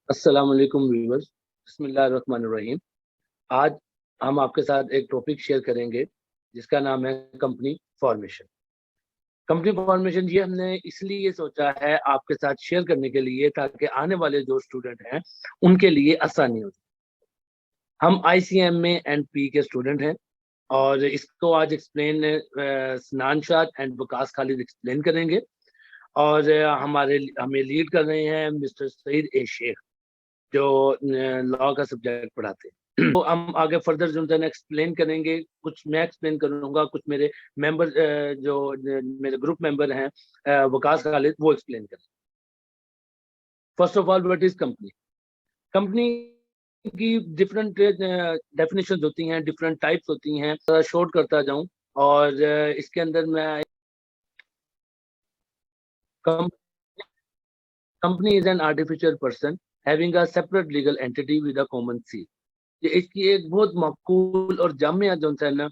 अस्सलाम वालेकुम व्यूअर्स, बिस्मिल्लाहिर्रहमानिर्रहीम। आज हम आपके साथ एक टॉपिक शेयर करेंगे जिसका नाम है कंपनी फॉर्मेशन। कंपनी फॉर्मेशन ये हमने इसलिए सोचा है आपके साथ शेयर करने के लिए ताकि आने वाले जो स्टूडेंट हैं उनके लिए आसानी हो। हम ICM में NP के स्टूडेंट हैं और इसको आज एक्सप्लेन सनान शाद एंड वकास खालिद एक्सप्लेन करेंगे और हमें लीड कर रहे हैं मिस्टर सईद ए शेख जो लॉ का सब्जेक्ट पढ़ाते हैं। तो हम आगे फर्दर जो एक्सप्लेन करेंगे, कुछ मैं एक्सप्लेन करूंगा, कुछ मेरे मेंबर जो मेरे ग्रुप मेंबर हैं वकास खालिद वो एक्सप्लेन करेंगे। First of all, what is company? Company की डिफरेंट डेफिनेशंस होती हैं, डिफरेंट टाइप्स होती हैं। शॉर्ट करता जाऊं और इसके अंदर मैं company is an artificial person having a separate legal entity with a common seat. ये इसकी एक बहुत मकबूल और जामिया जो है ना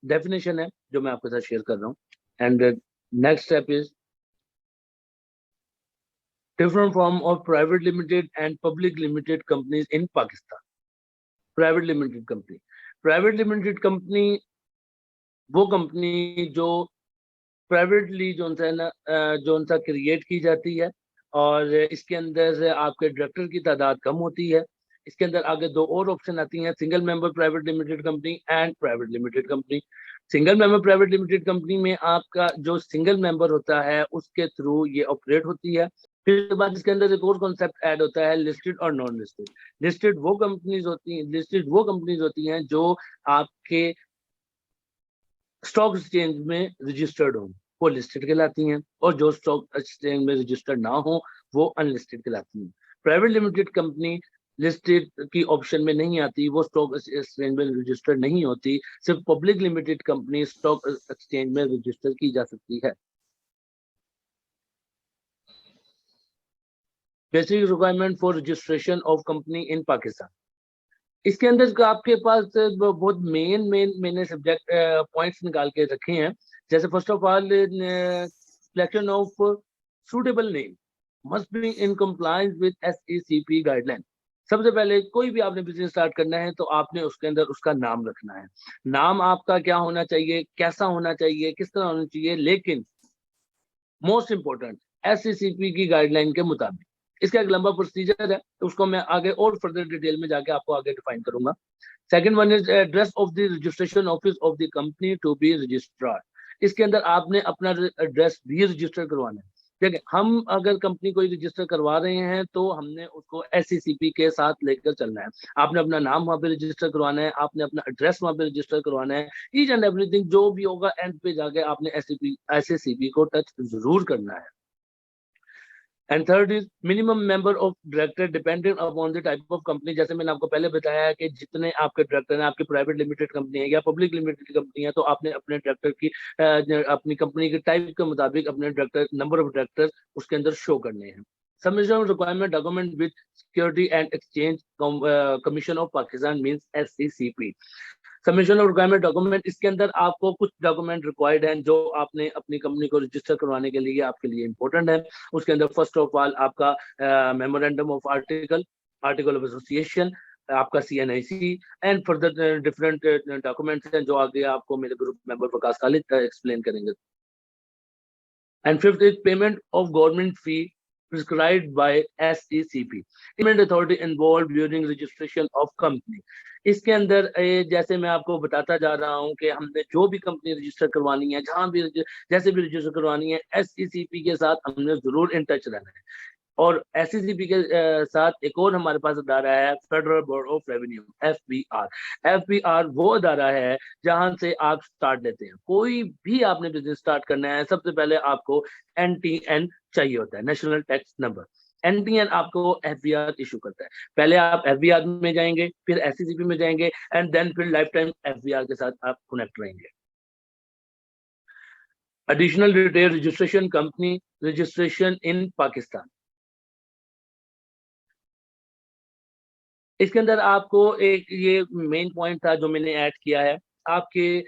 डेफिनेशन है जो मैं आपके साथ शेयर कर रहा हूँ। And next step is different form of private limited and public limited companies in Pakistan. Private limited company वो कंपनी जो प्राइवेटली जो है ना जो क्रिएट की जाती है और इसके अंदर आपके डायरेक्टर की तादाद कम होती है। इसके अंदर आगे दो और ऑप्शन आती हैं, single member private limited company and private limited company. Single member private limited company में आपका जो सिंगल मेंबर होता है उसके थ्रू ये ऑपरेट होती है। फिर उसके बाद इसके अंदर एक और कॉन्सेप्ट ऐड होता है, लिस्टेड और नॉन लिस्टेड। लिस्टेड वो कंपनीज होती हैं जो आपके स्टॉक एक्सचेंज में रजिस्टर्ड हों, वो लिस्टेड कहलाती हैं, और जो स्टॉक एक्सचेंज में रजिस्टर्ड ना हो वो अनलिस्टेड कहलाती हैं। प्राइवेट लिमिटेड कंपनी लिस्टेड की ऑप्शन में नहीं आती, वो स्टॉक एक्सचेंज में रजिस्टर्ड नहीं होती। सिर्फ public limited company stock exchange में रजिस्टर की जा सकती है। Basic requirement for registration of company इन पाकिस्तान। इसके अंदर आपके पास बहुत मैंने सब्जेक्ट पॉइंट्स निकाल के रखे हैं। जैसे first of all, selection of suitable name must be in compliance with SECP guideline. सबसे पहले कोई भी आपने बिजनेस स्टार्ट करना है तो आपने उसके अंदर उसका नाम रखना है। नाम आपका क्या होना चाहिए, कैसा होना चाहिए, किस तरह होना चाहिए, लेकिन मोस्ट इंपॉर्टेंट SECP की गाइडलाइन के मुताबिक। इसका एक लंबा प्रोसीजर है, तो उसको मैं आगे और फर्दर डिटेल में जाके आपको आगे डिफाइन करूंगा। Second one is address of the registration office of the company to be registrar. इसके अंदर आपने अपना एड्रेस भी रजिस्टर करवाना है। ठीक है, हम अगर कंपनी को रजिस्टर करवा रहे हैं तो हमने उसको SECP के साथ लेकर चलना है। आपने अपना नाम वहां पे रजिस्टर करवाना है, आपने अपना एड्रेस वहां पे रजिस्टर करवाना है। ईच एंड एवरीथिंग जो भी होगा एंड पे जाके आपने SECP को टच जरूर करना है। And third is minimum member of director dependent upon the type of company. जैसे मैंने आपको पहले बताया है कि जितने आपके डायरेक्टर हैं, आपकी प्राइवेट लिमिटेड कंपनी है या पब्लिक लिमिटेड कंपनी है, तो आपने अपने डायरेक्टर की अपनी कंपनी के टाइप के मुताबिक अपने डायरेक्टर नंबर ऑफ डायरेक्टर उसके अंदर शो करने हैं। Submission of requirement document with security and exchange commission of Pakistan means SECP। Submission of requirement document, इसके अंदर आपको कुछ डॉक्यूमेंट रिक्वायर्ड हैं जो आपने अपनी कंपनी को रजिस्टर करवाने के लिए आपके लिए इंपॉर्टेंट है। उसके अंदर फर्स्ट ऑफ ऑल आपका memorandum of article of association, आपका CNIC and further different documents हैं जो आगे आपको मेरे group member Waqas Khalid explain करेंगे। And fifth is payment of government fee prescribed by SECP, Payment Authority involved during registration of company। इसके अंदर जैसे मैं आपको बताता जा रहा हूँ कि हमने जो भी कंपनी रजिस्टर करवानी है, जहां भी जैसे भी रजिस्टर करवानी है, SECP के साथ हमने जरूर इन टच रहना है। और SECP के साथ एक और हमारे पास अदारा है, federal board of revenue, FBR। FBR वो अदारा है जहां से आप स्टार्ट लेते हैं। कोई भी आपने बिजनेस स्टार्ट करना है, सबसे पहले आपको NTN चाहिए होता है, नेशनल टैक्स नंबर। NTN आपको FBR इशू करता है। पहले आप FBR में जाएंगे, फिर SECP में जाएंगे एंड देन फिर लाइफ टाइम FBR के साथ आप कनेक्ट रहेंगे। Additional retail registration company registration in Pakistan. इसके अंदर आपको एक ये मेन पॉइंट था जो मैंने ऐड किया है। आपके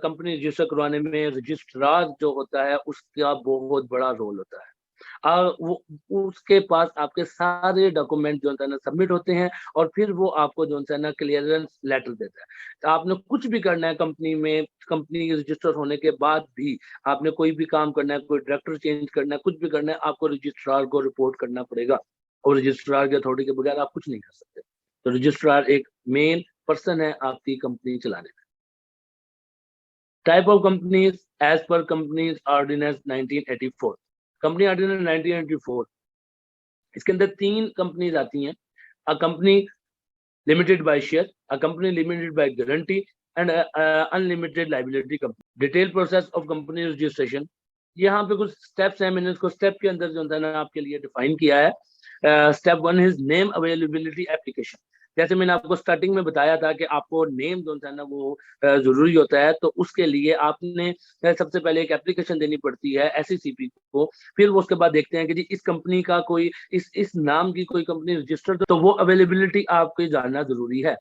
कंपनी रजिस्टर करवाने में रजिस्ट्रार जो होता है उसका बहुत बड़ा रोल होता है। वो उसके पास आपके सारे डॉक्यूमेंट जो है ना सबमिट होते हैं और फिर वो आपको जो है ना क्लियरेंस लेटर देता है। तो आपने कुछ भी करना है कंपनी में, कंपनी रजिस्टर होने के बाद भी आपने कोई भी काम करना है, कोई डायरेक्टर चेंज करना है, कुछ भी करना है, आपको रजिस्ट्रार को रिपोर्ट करना पड़ेगा और रजिस्ट्रार के अथॉरिटी के बगैर आप कुछ नहीं कर सकते। तो रजिस्ट्रार एक मेन पर्सन है आपकी कंपनी चलाने में। Type of companies as per companies ordinance 1984, company ordinance 1984, इसके अंदर 3 कंपनीज आती हैं। A company limited by share, a company limited by guarantee and unlimited liability company. Detail process of company registration, यहाँ पे कुछ स्टेप्स हैं, मैंने इसको स्टेप के अंदर जो है ना आपके लिए डिफाइन किया है। Step 1 is name availability application. जैसे मैंने आपको स्टार्टिंग में बताया था कि आपको नेम जो है ना वो जरूरी होता है, तो उसके लिए आपने सबसे पहले एक एप्लीकेशन देनी पड़ती है एसईसीपी को। फिर वो उसके बाद देखते हैं कि जी इस कंपनी का कोई इस नाम की कोई कंपनी रजिस्टर्ड, तो वो अवेलेबिलिटी आपको जानना जरूरी है।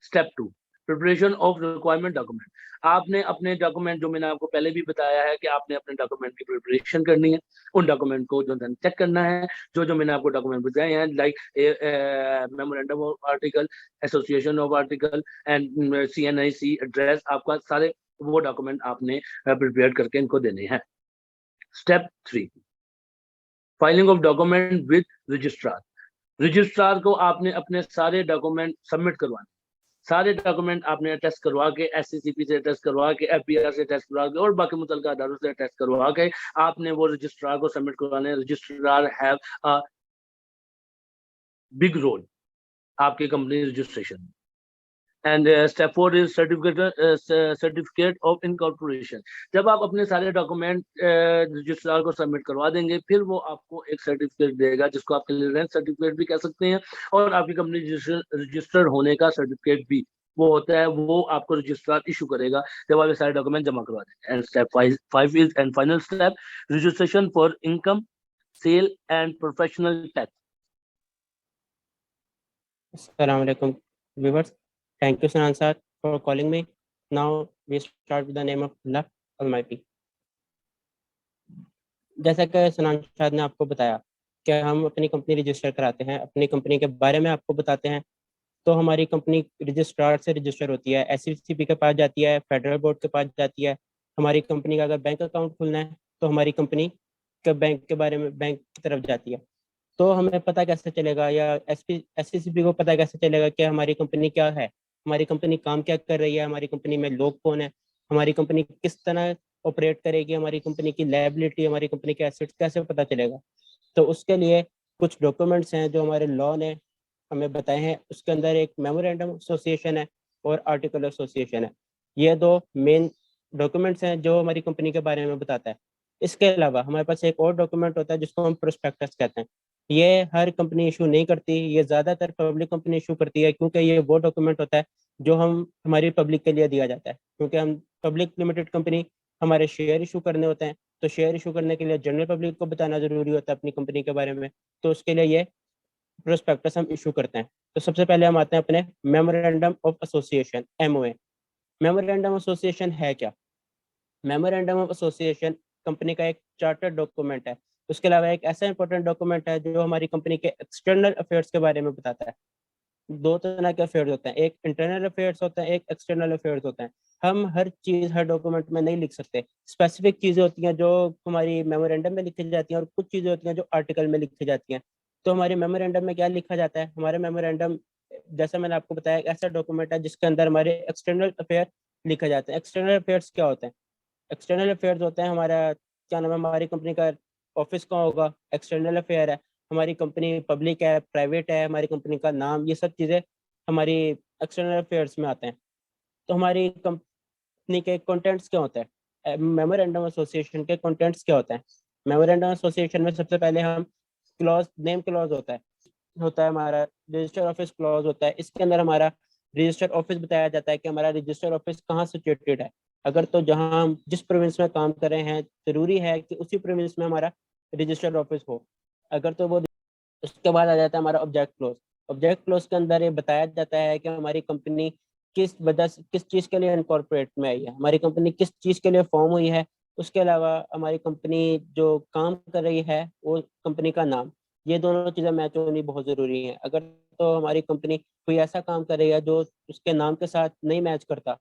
Step 2, preparation of requirement document. आपने अपने डॉक्यूमेंट, जो मैंने आपको पहले भी बताया है कि आपने अपने डॉक्यूमेंट की प्रिपरेशन करनी है, उन डॉक्यूमेंट को जो है चेक करना है। जो मैंने आपको डॉक्यूमेंट बताए हैं, like memorandum of article, association of article and CNIC address, आपका सारे वो डॉक्यूमेंट आपने प्रिपेयर करके इनको देने हैं। Step 3, filing of document with registrar. Registrar को आपने अपने सारे डॉक्यूमेंट सबमिट करवाने, सारे डॉक्यूमेंट आपने टेस्ट करवा के, एससीसीपी से टेस्ट करवा के, एफबीआर से टेस्ट करवा के और बाकी मुतल्लिका अदारों से टेस्ट करवा के आपने वो रजिस्ट्रार को सबमिट करवाने। Registrar have a big role आपकी company registration. And step 4 is certificate of incorporation. जब आप अपने सारे डॉक्यूमेंट रजिस्ट्रार को सबमिट करवा देंगे, फिर वो आपको एक सर्टिफिकेट देगा जिसको आप क्लियरेंस सर्टिफिकेट भी कह सकते हैं, और आपकी कंपनी रजिस्टर्ड होने का सर्टिफिकेट भी वो होता है, वो आपको रजिस्ट्रार इशू करेगा जब आप ये सारे डॉक्यूमेंट जमा करवा देंगे। And step 5 is and final step, registration for income, sale and professional tax. Assalamu alaikum viewers. Thank you Sanan sir for calling me. Now we start with the name of Allah Almighty. जैसा कि सनान शाह ने आपको बताया कि हम अपनी company register कराते हैं, अपनी कंपनी के बारे में आपको बताते हैं। तो हमारी कंपनी रजिस्ट्रार से रजिस्टर होती है, एससीसीपी के पास जाती है, फेडरल बोर्ड के पास जाती है। हमारी कंपनी का अगर बैंक अकाउंट खुलना है तो हमारी कंपनी के बैंक के बारे में बैंक की तरफ जाती है। तो हमें पता कैसे चलेगा, या एससीसीपी को पता कैसे चलेगा कि हमारी कंपनी क्या है, हमारी कंपनी काम क्या कर रही है, हमारी कंपनी में लोग कौन है, हमारी कंपनी किस तरह ऑपरेट करेगी, हमारी कंपनी की लायबिलिटी, हमारी कंपनी के एसेट्स कैसे पता चलेगा। तो उसके लिए कुछ डॉक्यूमेंट्स हैं जो हमारे लॉ ने हमें बताए हैं। उसके अंदर एक मेमोरेंडम एसोसिएशन है और आर्टिकल एसोसिएशन है। ये 2 मेन डॉक्यूमेंट्स हैं जो हमारी कंपनी के बारे में बताता है। इसके अलावा हमारे पास एक और डॉक्यूमेंट होता है जिसको हम प्रोस्पेक्टस कहते हैं। ये हर कंपनी इशू नहीं करती, ये ज़्यादातर पब्लिक कंपनी इशू करती है, क्योंकि ये वो डॉक्यूमेंट होता है जो हम हमारी पब्लिक के लिए दिया जाता है। क्योंकि हम पब्लिक लिमिटेड कंपनी, हमारे शेयर इशू करने होते हैं, तो शेयर इशू करने के लिए जनरल पब्लिक को बताना जरूरी होता है अपनी कंपनी के बारे में। तो उसके लिए ये प्रोस्पेक्टस हम इशू करते हैं। तो सबसे पहले हम आते हैं अपने memorandum of association, MOA. Memorandum association है क्या? मेमोरेंडम ऑफ एसोसिएशन कंपनी का एक चार्टर डॉक्यूमेंट है। उसके अलावा एक ऐसा इंपॉर्टेंट डॉक्यूमेंट है जो हमारी कंपनी के एक्सटर्नल अफेयर्स के बारे में बताता है। 2 तरह के अफेयर्स होते हैं, एक इंटरनल अफेयर्स होता है, एक एक्सटर्नल अफेयर्स होता है। हम हर चीज़ हर डॉक्यूमेंट में नहीं लिख सकते। स्पेसिफिक चीज़ें होती हैं जो हमारी मेमोरेंडम में लिखी जाती हैं, और कुछ चीज़ें होती हैं जो आर्टिकल में लिखी जाती हैं। तो हमारे मेमोरेंडम में क्या लिखा जाता है? हमारे मेमोरेंडम, जैसा मैंने आपको बताया, एक ऐसा डॉक्यूमेंट है जिसके अंदर हमारे एक्सटर्नल अफेयर लिखा जाता है। एक्सटर्नल अफेयर्स क्या होते हैं? एक्सटर्नल अफेयर्स होते हैं हमारा, क्या नाम है, हमारी कंपनी का ऑफिस कहाँ होगा, एक्सटर्नल अफेयर है। हमारी कंपनी पब्लिक है, प्राइवेट है, हमारी कंपनी का नाम, ये सब चीज़ें हमारी एक्सटर्नल अफेयर्स में आते हैं। तो हमारी कंपनी के कंटेंट्स क्या होते हैं? मेमोरेंडम एसोसिएशन के कंटेंट्स क्या होते हैं? मेमोरेंडम एसोसिएशन में सबसे पहले हम क्लॉज, नेम क्लॉज होता है हमारा रजिस्टर ऑफिस क्लॉज होता है। इसके अंदर हमारा रजिस्टर ऑफिस बताया जाता है कि हमारा रजिस्टर ऑफिस कहाँ सिचुएटेड है। अगर तो जहाँ हम जिस प्रोविंस में काम कर रहे हैं, जरूरी है कि उसी प्रोविंस में हमारा रजिस्टर ऑफिस हो। अगर तो वो, उसके बाद आ जाता है हमारा ऑब्जेक्ट क्लोज। ऑब्जेक्ट क्लोज के अंदर ये बताया जाता है कि हमारी कंपनी किस वजह से, किस चीज़ के लिए इनकॉर्पोरेट में आई है, हमारी कंपनी किस चीज़ के लिए फॉर्म हुई है, उसके अलावा हमारी कंपनी जो काम कर रही है वो कंपनी का नाम, ये दोनों चीज़ें मैच होनी बहुत ज़रूरी है। अगर तो हमारी कंपनी कोई ऐसा काम कर रही है जो उसके नाम के साथ नहीं मैच करता,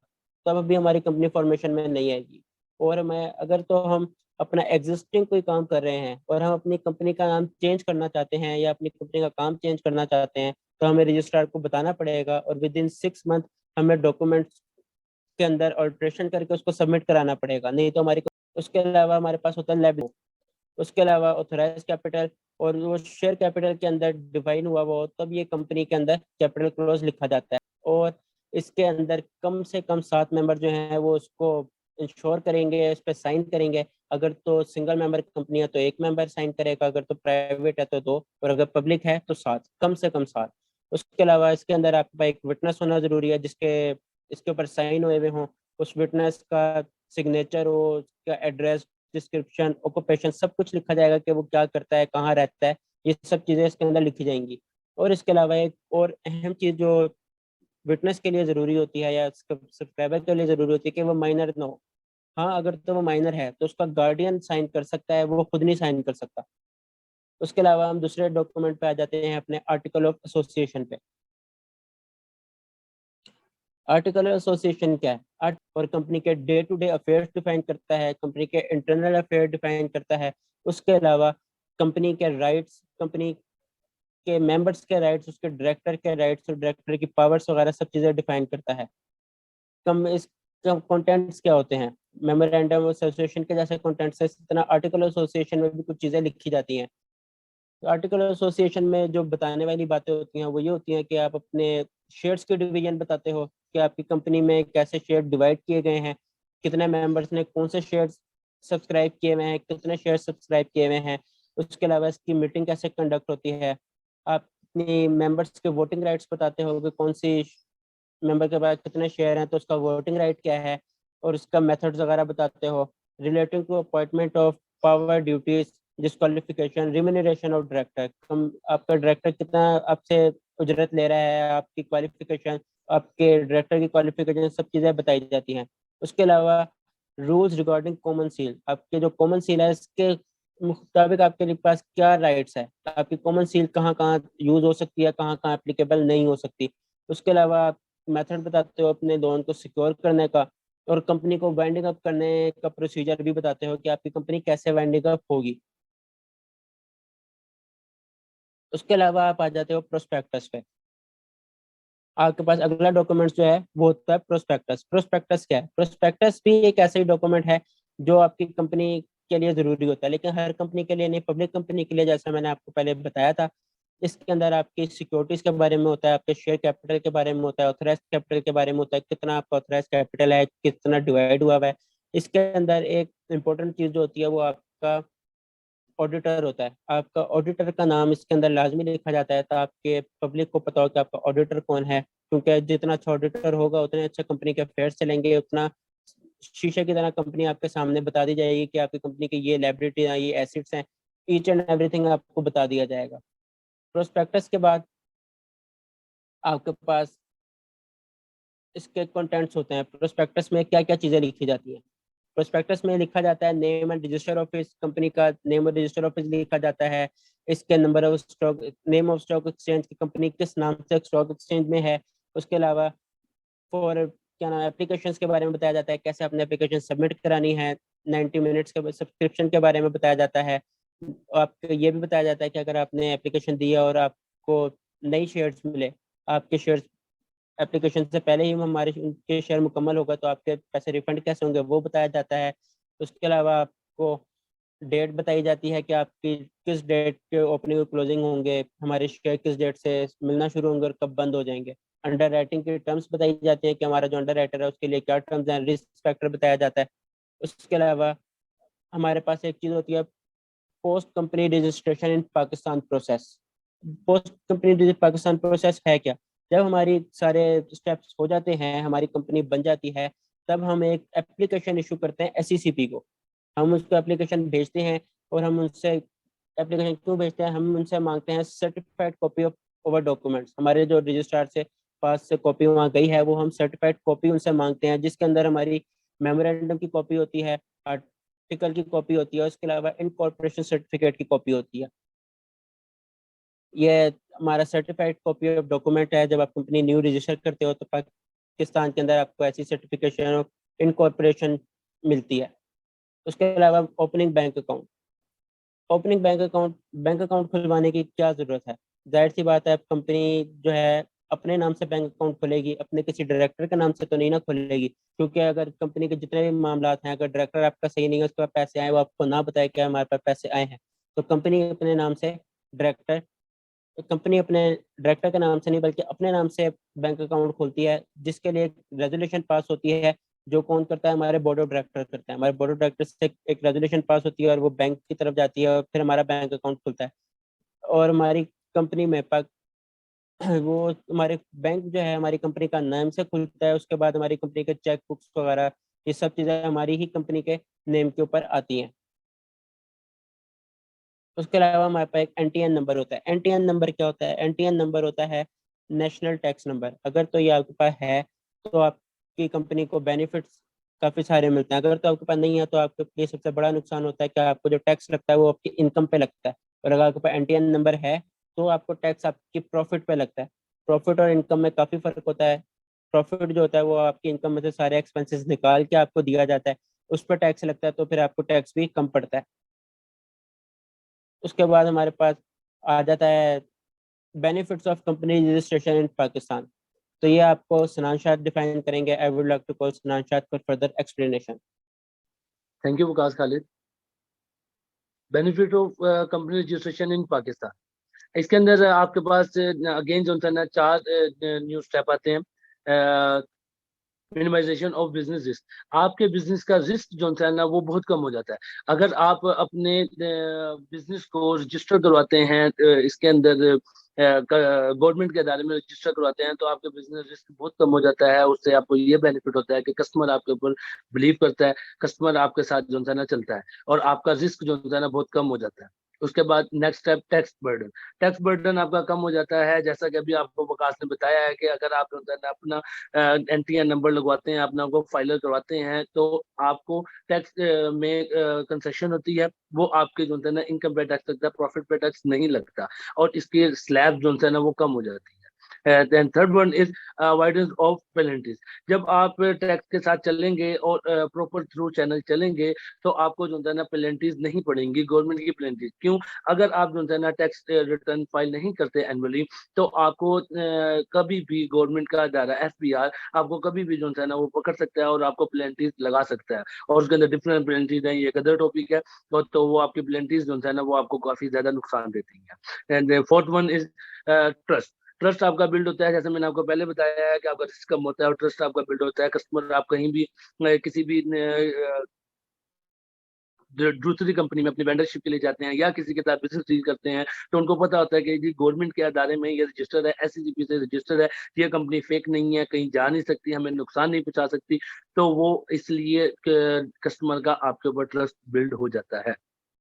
तब भी हमारी कंपनी फॉर्मेशन में नहीं आएगी। और मैं अगर तो हम अपना एग्जिस्टिंग कोई काम कर रहे हैं और हम अपनी कंपनी का नाम चेंज करना चाहते हैं या अपनी कंपनी का काम चेंज करना चाहते हैं, तो हमें रजिस्ट्रार को बताना पड़ेगा और विद इन 6 मंथ हमें डॉक्यूमेंट्स के अंदर ऑल्ट्रेशन करके उसको सबमिट कराना पड़ेगा, नहीं तो हमारी। उसके अलावा हमारे पास होता है लेबल, उसके अलावा ऑथराइज कैपिटल, और वो शेयर कैपिटल के अंदर डिफाइन हुआ वो, तब ये कंपनी के अंदर कैपिटल क्लोज लिखा जाता है। और इसके अंदर कम से कम 7 मेंबर जो हैं वो उसको इंश्योर करेंगे, इस पर साइन करेंगे। अगर तो सिंगल मेंबर कंपनी है तो 1 मेंबर साइन करेगा, अगर तो प्राइवेट है तो 2, और अगर पब्लिक है तो 7, कम से कम 7। उसके अलावा इसके अंदर आपके पास एक विटनेस होना जरूरी है जिसके इसके ऊपर साइन हुए हुए हों, उस विटनेस का सिग्नेचर हो, उसका एड्रेस, डिस्क्रिप्शन, ऑक्यूपेशन, सब कुछ लिखा जाएगा कि वो क्या करता है, कहाँ रहता है, ये सब चीज़ें इसके अंदर लिखी जाएंगी। और इसके अलावा एक और अहम चीज़ जो विटनेस के लिए ज़रूरी होती है या सब्सक्राइबर के लिए ज़रूरी होती है कि वो माइनर ना हो। हाँ, अगर तो वो माइनर है तो उसका गार्डियन साइन कर सकता है, वो खुद नहीं साइन कर सकता। उसके अलावा हम दूसरे डॉक्यूमेंट पे आ जाते हैं, अपने आर्टिकल ऑफ एसोसिएशन पे। आर्टिकल ऑफ एसोसिएशन क्या है? और कंपनी के day to day affairs define करता है, कंपनी के इंटरनल अफेयर डिफाइन करता है। उसके अलावा कंपनी के राइट्स, कंपनी के मेंबर्स के राइट्स, उसके डायरेक्टर के राइट्स और डायरेक्टर की पावर्स वगैरह सब चीज़ें डिफाइन करता है। कम इस कंटेंट्स क्या होते हैं? मेमोरेंडम ऑफ एसोसिएशन के जैसे कंटेंट्स है, इस तरह आर्टिकल ऑफ एसोसिएशन में भी कुछ चीज़ें लिखी जाती हैं। आर्टिकल एसोसिएशन में जो बताने वाली बातें होती हैं वो ये होती हैं कि आप अपने शेयर्स के डिवीजन बताते हो कि आपकी कंपनी में कैसे शेयर डिवाइड किए गए हैं, कितने मेंबर्स ने कौन से शेयर सब्सक्राइब किए हुए हैं, कितने शेयर सब्सक्राइब किए हुए हैं। उसके अलावा इसकी मीटिंग कैसे कंडक्ट होती है। आप अपनी मेंबर्स के वोटिंग राइट्स बताते हो कि कौन सी मेंबर के पास कितने शेयर हैं तो उसका वोटिंग राइट क्या है, और उसका मेथड्स वगैरह बताते हो। Relating to appointment of power, duties, disqualification, remuneration of director, हम आपका डायरेक्टर कितना आपसे उजरत ले रहा है, आपकी क्वालिफिकेशन, आपके डायरेक्टर की क्वालिफिकेशन, सब चीज़ें बताई जाती हैं। उसके अलावा रूल्स रिगार्डिंग कॉमन सील, आपके जो कॉमन सील है इसके मुताबिक आपके पास क्या राइट्स है, आपकी कॉमन सील कहाँ कहाँ यूज हो सकती है, कहाँ कहाँ एप्लीकेबल नहीं हो सकती। उसके अलावा आप मेथड बताते हो अपने लोन को सिक्योर करने का, और कंपनी को वाइंडिंग अप करने का प्रोसीजर भी बताते हो कि आपकी कंपनी कैसे वाइंडिंग अप होगी। उसके अलावा आप आ जाते हो प्रोस्पेक्टस पे। आपके पास अगला डॉक्यूमेंट जो है वो होता है प्रोस्पेक्टस। प्रोस्पेक्टस क्या है? प्रोस्पेक्टस भी एक ऐसा ही डॉक्यूमेंट है जो आपकी कंपनी के लिए जरूरी होता है, लेकिन हर कंपनी के लिए नहीं, पब्लिक कंपनी के लिए, जैसा मैंने आपको पहले बताया था। इसके अंदर आपकी सिक्योरिटीज के बारे में होता है, आपके शेयर कैपिटल के बारे में होता है, ऑथराइज कैपिटल के बारे में होता है, कितना आपका ऑथराइज कैपिटल है, कितना डिवाइड हुआ है। इसके अंदर एक इम्पोर्टेंट चीज जो होती है वो आपका ऑडिटर होता है। आपका ऑडिटर का नाम इसके अंदर लाजमी लिखा जाता है ताकि पब्लिक को पता हो कि आपका ऑडिटर कौन है, क्योंकि जितना अच्छा ऑडिटर होगा उतने अच्छे कंपनी के अफेयर्स चलेंगे, उतना शीशे की तरह कंपनी आपके सामने बता दी जाएगी कि आपकी कंपनी की ये लायबिलिटी हैं, ये एसेट्स हैं, ईच एंड एवरीथिंग आपको बता दिया जाएगा। प्रोस्पेक्टस के बाद आपके पास इसके कंटेंट्स होते हैं। प्रोस्पेक्टस में क्या क्या चीज़ें लिखी जाती हैं? प्रोस्पेक्टस में लिखा जाता है name and register office, company का नेम और रजिस्टर ऑफिस लिखा जाता है। इसके number of stock, name of stock exchange की कंपनी किस नाम से स्टॉक एक्सचेंज में है। उसके अलावा फॉर क्या नाम, एप्लीकेशंस के बारे में बताया जाता है, कैसे अपने एप्लीकेशन सबमिट करानी है। 90 मिनट्स के सब्सक्रिप्शन के बारे में बताया जाता है। आपको ये भी बताया जाता है कि अगर आपने एप्लीकेशन दिया और आपको नई शेयर्स मिले, आपके शेयर्स एप्लीकेशन से पहले ही हमारे उनके शेयर मुकम्मल होगा तो आपके पैसे रिफंड कैसे होंगे वो बताया जाता है। उसके अलावा आपको डेट बताई जाती है कि आपकी किस डेट के ओपनिंग और क्लोजिंग होंगे, हमारे शेयर किस डेट से मिलना शुरू होंगे और कब बंद हो जाएंगे। अंडर राइटिंग की टर्म्स बताई जाती है कि हमारा जो अंडर राइटर है उसके लिए क्या टर्म्स हैं, रिस्क फैक्टर बताया जाता है। उसके अलावा हमारे पास एक चीज़ होती है post company registration in Pakistan process. Post company Pakistan process है क्या? जब हमारी सारे स्टेप्स हो जाते हैं, हमारी कंपनी बन जाती है, तब हम एक एप्लीकेशन इशू करते हैं एसईसीपी को। हम उसको एप्लीकेशन भेजते हैं, और हम उनसे एप्लीकेशन क्यों भेजते हैं, हम उनसे मांगते हैं certified copy of over documents. हमारे जो रजिस्ट्रार से पास से कॉपी वहाँ गई है वो हम सर्टिफाइड कॉपी उनसे मांगते हैं, जिसके अंदर हमारी मेमोरेंडम की कॉपी होती है, आर्टिकल की कॉपी होती है, उसके अलावा इनकॉर्पोरेशन सर्टिफिकेट की कॉपी होती है। ये हमारा सर्टिफाइड कॉपी ऑफ डॉक्यूमेंट है। जब आप कंपनी न्यू रजिस्टर करते हो तो पाकिस्तान के अंदर आपको ऐसी सर्टिफिकेशन ऑफ इनकॉर्पोरेशन मिलती है। उसके अलावा opening bank account. Opening bank account खुलवाने की क्या ज़रूरत है? जाहिर सी बात है, कंपनी जो है अपने नाम से बैंक अकाउंट खोलेगी, अपने किसी डायरेक्टर के नाम से तो नहीं ना खोलेगी, क्योंकि अगर कंपनी के जितने भी मामला हैं, अगर डायरेक्टर आपका सही नहीं है, उसके पास पैसे आए, वो आपको ना बताए कि हमारे पास पैसे आए हैं, तो कंपनी अपने नाम से डायरेक्टर कंपनी अपने डायरेक्टर के नाम से नहीं बल्कि अपने नाम से बैंक अकाउंट खोलती है, जिसके लिए रेजोल्यूशन पास होती है। जो कौन करता है? हमारे बोर्ड ऑफ डायरेक्टर करते हैं। हमारे बोर्ड ऑफ डायरेक्टर से एक रेजोल्यूशन पास होती है और वो बैंक की तरफ जाती है और फिर हमारा बैंक अकाउंट खुलता है। और हमारी कंपनी में वो हमारे बैंक जो है हमारी कंपनी का नाम से खुलता है। उसके बाद हमारी कंपनी के चेक बुक्स वगैरह ये सब चीज़ें हमारी ही कंपनी के नेम के ऊपर आती हैं। उसके अलावा हमारे पास एक एनटीएन नंबर होता है। एनटीएन नंबर क्या होता है? एनटीएन नंबर होता है नेशनल टैक्स नंबर। अगर तो ये आपके पास है तो आपकी कंपनी को बेनिफिट्स काफ़ी सारे मिलते हैं। अगर तो आपके पास नहीं है तो आपके लिए सबसे बड़ा नुकसान होता है कि आपको जो टैक्स लगता है वो आपकी इनकम पे लगता है। और अगर आपके पास एनटीएन नंबर है तो आपको टैक्स आपकी प्रॉफिट पे लगता है। प्रॉफिट और इनकम में काफ़ी फ़र्क होता है। प्रॉफिट जो होता है वो आपकी इनकम में से सारे एक्सपेंसेस निकाल के आपको दिया जाता है, उस पर टैक्स लगता है, तो फिर आपको टैक्स भी कम पड़ता है। उसके बाद हमारे पास आ जाता है benefits of company registration in Pakistan. तो ये आपको सनान शाद डिफाइन करेंगे। I would like to call Sanan Shad for further explanation. Thank you Waqas Khalid. Benefit of company registration in Pakistan, इसके अंदर आपके पास अगेन जो है ना 4 न्यू स्टेप आते हैं। मिनिमाइजेशन ऑफ बिजनेस रिस्क, आपके बिजनेस का रिस्क जो है ना वो बहुत कम हो जाता है अगर आप अपने बिजनेस को रजिस्टर करवाते हैं। इसके अंदर गवर्नमेंट के अदारे में रजिस्टर करवाते हैं तो आपके बिजनेस रिस्क बहुत कम हो जाता है। उससे आपको ये बेनिफिट होता है कि कस्टमर आपके ऊपर बिलीव करता है, कस्टमर आपके साथ जो है ना चलता है और आपका रिस्क जो है ना बहुत कम हो जाता है। उसके बाद next step tax burden. Tax burden आपका कम हो जाता है, जैसा कि अभी आपको वकास ने बताया है कि अगर आप जो है ना अपना एनटीआर नंबर लगवाते हैं, अपना को फाइलर करवाते हैं तो आपको टैक्स में कंसेशन होती है, वो आपके जो है ना इनकम पे टैक्स लगता है, प्रॉफिट पे टैक्स नहीं लगता और इसके स्लैब जो है ना वो कम हो जाती है। Then third one is avoidance of penalties. जब आप टैक्स के साथ चलेंगे और प्रॉपर थ्रू चैनल चलेंगे तो आपको जो है ना पेनल्टीज नहीं पड़ेंगी, गवर्नमेंट की पेनल्टीज। क्यों? अगर आप जो है ना टैक्स रिटर्न फाइल नहीं करते एनुअली तो आपको कभी भी गवर्नमेंट का दायरा एफबीआर आपको कभी भी जो है ना वो पकड़ सकता है और आपको पेनल्टीज लगा सकता है और उसके अंदर डिफरेंट पेनल्टीज है। ये एक अदर टॉपिक है तो वो आपकी पेनल्टीज जो है ना वो आपको काफी ज्यादा नुकसान देती है। And fourth one is trust. Trust आपका बिल्ड होता है, जैसे मैंने आपको पहले बताया है कि आपका रिस्क कम होता है और ट्रस्ट आपका बिल्ड होता है। कस्टमर आप कहीं भी किसी भी दूसरी कंपनी में अपनी वेंडरशिप के लिए जाते हैं या किसी के साथ बिजनेस डील करते हैं तो उनको पता होता है कि जी गवर्नमेंट के अदारे में ये रजिस्टर्ड है, एससीजीपी से रजिस्टर्ड है, ये कंपनी फेक नहीं है, कहीं जा नहीं सकती, हमें नुकसान नहीं पहुंचा सकती। तो वो इसलिए कस्टमर का आपके ऊपर ट्रस्ट बिल्ड हो जाता है।